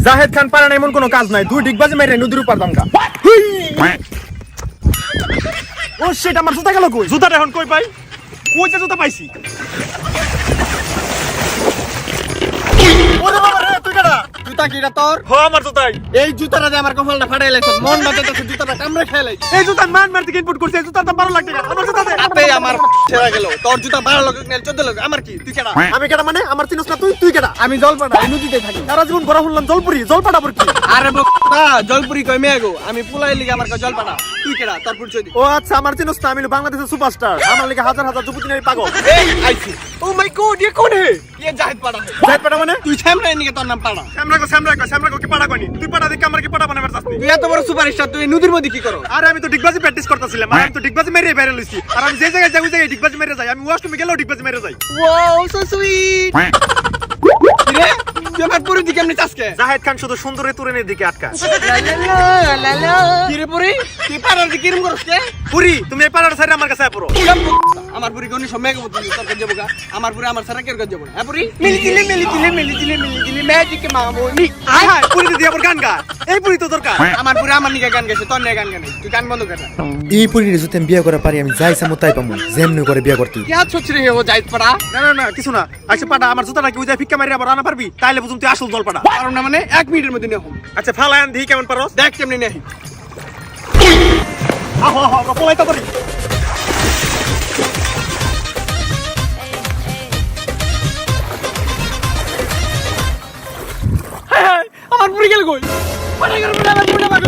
জাহেদ খান পারে না এমন কোনো কাজ নাই, দুই ডিগবাজি মেরে নদীর উপর দামকা। ও শিট, আমার জুতা গেল কই? জুতাটা এখন কই পাই? কই যে জুতা পাইছি? ওরে বাবা রে, তুই কেডা? জুতা কিটা তোর? হ আমার জুতাই। এই জুতাটা দিয়ে আমার কপালটা ফাটাই লাইছ, মন বাজাতেছে জুতাটা কামড়ে খেয়ে লাইছ। এই জুতা মান থেকে ইনপুট করছে, এই জুতার দাম 12 লাখ টাকা। আমার জুতা দে। তাতে আমার ছেড়া গেল। তোর জুতা 12 লাখ নেল 14 লাখ, আমার কি? তুই কেডা? আমি কেডা মানে? আমার চিনস না তুই? তুই কেডা? আমি জলপাড়া, এই নদীতে থাকি। সারা জীবন ঘোরা শুনলাম জলপুরি, জলপাটা পর কি? আরে বক্তা, জলপুরি কই মেগো, আমি পুলাই লিগে আমার কই জলপাড়া। তুই কেডা? তোর পরিচয় দি। ও আচ্ছা, আমার চিনস না, আমি হলো বাংলাদেশের সুপারস্টার। আমার লিগে হাজার হাজার যুবতী নারী পাগল। এই আইছি। ও মাই গড, ये कौन है? ये জাহিদ পাড়া है। জাহেদ পাটা মানে? তুই সামনে নিয়ে তোর নাম পাড়া। সামরা কি পাড়া কইনি? তুই পাড়া দেখে আমার কি পাড়া বানাবার চাস? তুই এত বড় সুপারস্টার, তুই এই নদীর মধ্যে কি করো? আরে আমি তো ডিগবাজি প্র্যাকটিস করতেছিলাম, আর আমি তো ডিগবাজি মেরে বাইরে লইছি। আর আমি যে জায়গায় যাই ওই জায়গায় ডিগবাজি মেরে যাই। আমি ওয়াশরুমে গেলেও ডিগবাজি মেরে যাই। Wow, so sweet. রে, তুই আমার পুরো দিকে এমনি চাসকে? জাহেদ খান শুধু সুন্দরী তুরেনের দিকে আটকা। লা কি রে পুরি? তুই পাড়ার দিকে কিরম করছ কে? পুরি, তুমি এই পাড়ার সাইডে আমার কাছে আয় পড়ো। আমার পুরি কোন সময় গো তুমি তোর কাছে যাবো? আমার পুরি আমার সারা কের কাছে যাবো? হ্যাঁ পুরি? মিলি ম্যাজিক মামুনি। আয় হায়, পুরি দিদি আবার গান গা। এই পুরি তো দরকার। আমার পুরি আমার নিকে গান গাইছে, তোর নিকে গান গাই। তুই গান বন্ধ কর। এই পরিরে যদি আমি বিয়ে করা পারি, আমি যাই সামু তাই পামু, যেমনি করে বিয়ে করতে। কি হাত ছুছরি হবো জাহিদ পাড়া? না কিছু না। আচ্ছা পাড়া, আমার জুতাটা কি ওই জায়গায় ফিক্কা মারি আবার আনা পারবি? তাইলে বুঝুম তুই আসল জল পাড়া। কারণ না মানে 1 মিনিটের মধ্যে নিয়ে হোম। আচ্ছা ফালায়ান দি কেমন পারস? দেখ কেমনে নেই। আহো আমরা পলাইতা পারি। আমার পুরি গেল কই? পাড়া গেল, আমার পুরি আমার